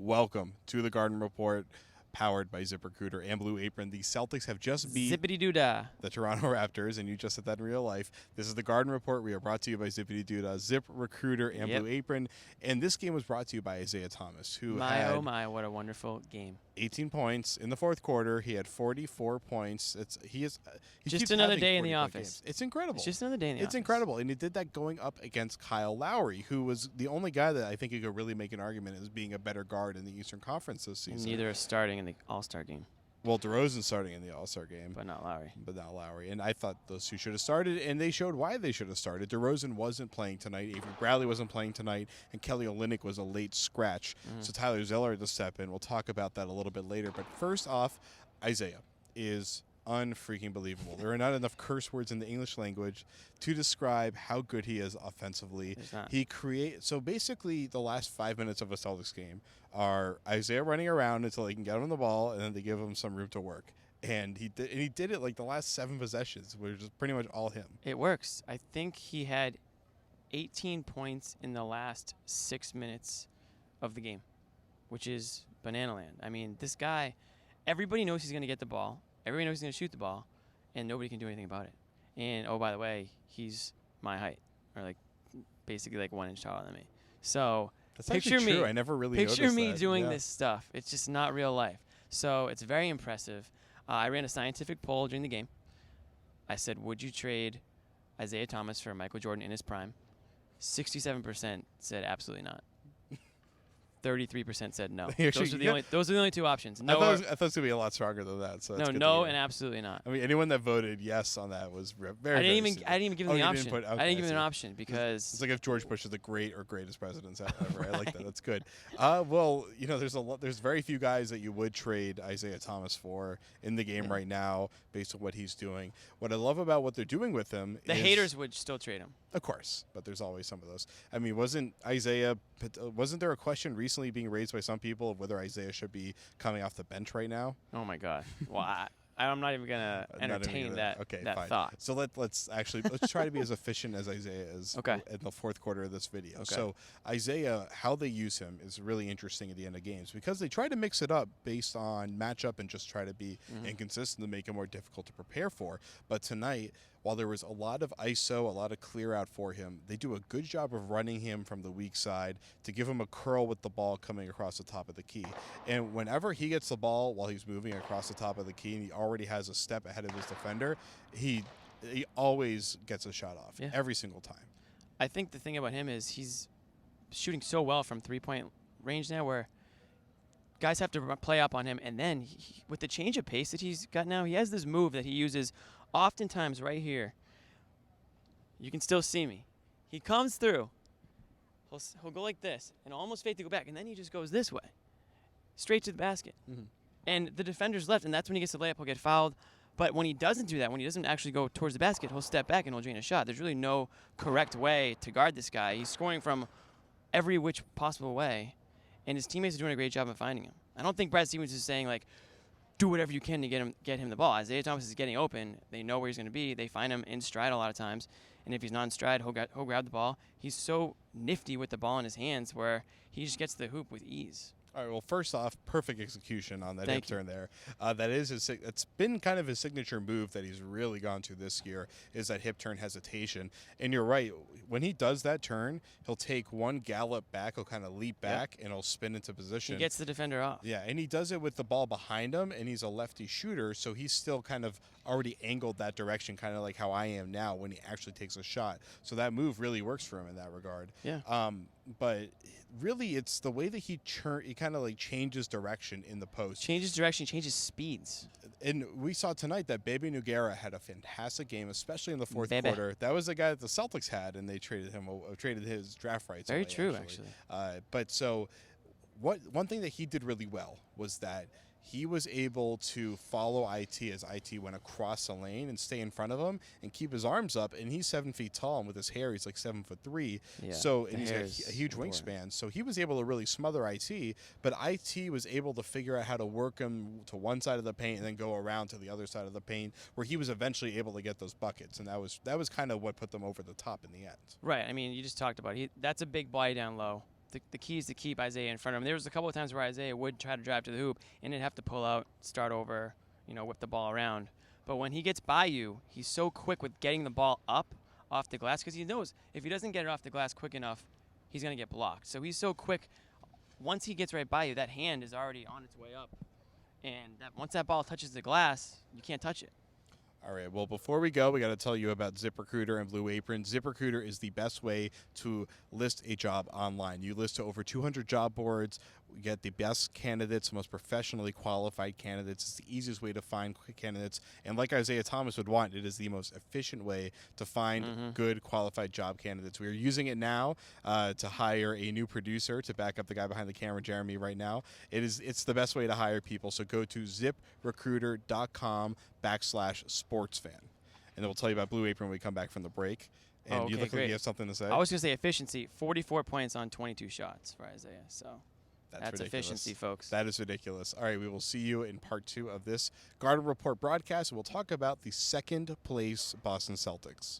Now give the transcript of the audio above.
Welcome to the Garden Report, powered by ZipRecruiter and Blue Apron. The Celtics have just beat Zippity-doo-dah. the Toronto Raptors, and you just said that in real life. This is the Garden Report. We are brought to you by Zippity-doo-dah, ZipRecruiter, and Blue Apron. And this game was brought to you by Isaiah Thomas, who had oh my, what a wonderful game. 18 points in the fourth quarter. He had 44 points. He just another day in the office. Games. It's incredible. It's just another day in the office. It's incredible. And he did that going up against Kyle Lowry, who was the only guy that I think you could really make an argument as being a better guard in the Eastern Conference this season. Neither are starting in the All-Star game. Well, DeRozan's starting in the All-Star game. But not Lowry. And I thought those two should have started, and they showed why they should have started. DeRozan wasn't playing tonight. Avery Bradley wasn't playing tonight, and Kelly Olynyk was a late scratch. So Tyler Zeller had to step in. We'll talk about that a little bit later. But first off, Isaiah is unfreaking believable. There are not enough curse words in the English language to describe how good he is offensively. So basically the last 5 minutes of a Celtics game are Isaiah running around until they can get him the ball, and then they give him some room to work. And he did it like the last 7 possessions, which is pretty much all him. It works. I think he had 18 points in the last 6 minutes of the game, which is banana land. I mean, this guy, everybody knows he's going to get the ball. Everybody knows he's going to shoot the ball, and nobody can do anything about it. And, oh, by the way, he's my height, or basically 1 inch taller than me. So that's picture me. True. I never really picture me that. doing this stuff. It's just not real life. So it's very impressive. I ran a scientific poll during the game. I said, would you trade Isaiah Thomas for Michael Jordan in his prime? 67% said absolutely not. 33% said no. Those are the only two options. No, I thought it was going to be a lot stronger than that. So no, and absolutely not. I mean, anyone that voted yes on that was very. I didn't even give them the option. I didn't give them an option because it's like if George Bush is the greatest president ever. Right. I like that. That's good. Well, there's very few guys that you would trade Isaiah Thomas for in the game right now, based on what he's doing. What I love about what they're doing with him, the haters would still trade him, of course, but there's always some of those. I mean, wasn't there a question recently being raised by some people of whether Isaiah should be coming off the bench right now? Oh my God! Well, I'm not even gonna entertain that thought. So let's try to be as efficient as Isaiah is in the fourth quarter of this video. Okay. So Isaiah, how they use him is really interesting at the end of games because they try to mix it up based on matchup and just try to be inconsistent to make it more difficult to prepare for. But tonight, while there was a lot of ISO, a lot of clear out for him, they do a good job of running him from the weak side to give him a curl with the ball coming across the top of the key. And whenever he gets the ball while he's moving across the top of the key and he already has a step ahead of his defender, he always gets a shot off every single time. I think the thing about him is he's shooting so well from three-point range now where guys have to play up on him. And then with the change of pace that he's got now, he has this move that he uses oftentimes right here. You can still see me. He comes through. He'll go like this and almost fake to go back, and then he just goes this way, straight to the basket. And the defender's left, and that's when he gets the layup. He'll get fouled. But when he doesn't do that, when he doesn't actually go towards the basket, he'll step back and he'll drain a shot. There's really no correct way to guard this guy. He's scoring from every which possible way, and his teammates are doing a great job of finding him. I don't think Brad Stevens is saying, do whatever you can to get him the ball. Isaiah Thomas is getting open. They know where he's going to be. They find him in stride a lot of times. And if he's not in stride, he'll grab the ball. He's so nifty with the ball in his hands where he just gets to the hoop with ease. All right, well, first off, perfect execution on that hip turn there. It's been kind of his signature move that he's really gone to this year is that hip turn hesitation. And you're right. When he does that turn, he'll take one gallop back. He'll kind of leap back, and he'll spin into position. He gets the defender off. Yeah, and he does it with the ball behind him, and he's a lefty shooter, so he's still kind of already angled that direction, kind of like how I am now when he actually takes a shot. So that move really works for him in that regard. Yeah. But really, it's the way that he kind of changes direction in the post. Changes direction, changes speeds. And we saw tonight that Bebe Nogueira had a fantastic game, especially in the fourth quarter. That was the guy that the Celtics had, and they traded his draft rights. Very true, actually. But so, one thing that he did really well was that he was able to follow IT as IT went across the lane and stay in front of him and keep his arms up. And he's 7 feet tall, and with his hair, he's 7'3". Yeah, so and he's got a huge wingspan. So he was able to really smother IT, but IT was able to figure out how to work him to one side of the paint and then go around to the other side of the paint, where he was eventually able to get those buckets. And that was kind of what put them over the top in the end. Right. I mean, you just talked about it. That's a big body down low the key is to keep Isaiah in front of him. There was a couple of times where Isaiah would try to drive to the hoop and he'd have to pull out, start over, whip the ball around. But when he gets by you, he's so quick with getting the ball up off the glass because he knows if he doesn't get it off the glass quick enough, he's going to get blocked. So he's so quick. Once he gets right by you, that hand is already on its way up. And once that ball touches the glass, you can't touch it. All right, well, before we go, we got to tell you about ZipRecruiter and Blue Apron. ZipRecruiter is the best way to list a job online. You list to over 200 job boards. You get the best candidates, most professionally qualified candidates. It's the easiest way to find quick candidates. And like Isaiah Thomas would want, it is the most efficient way to find good, qualified job candidates. We are using it now to hire a new producer to back up the guy behind the camera, Jeremy, right now. It's the best way to hire people. So go to ZipRecruiter.com/sportsfan. And then we'll tell you about Blue Apron when we come back from the break. And you look like you have something to say. I was going to say efficiency. 44 points on 22 shots for Isaiah. So that's efficiency, folks. That is ridiculous. All right, we will see you in part 2 of this Garden Report broadcast. We'll talk about the second place Boston Celtics.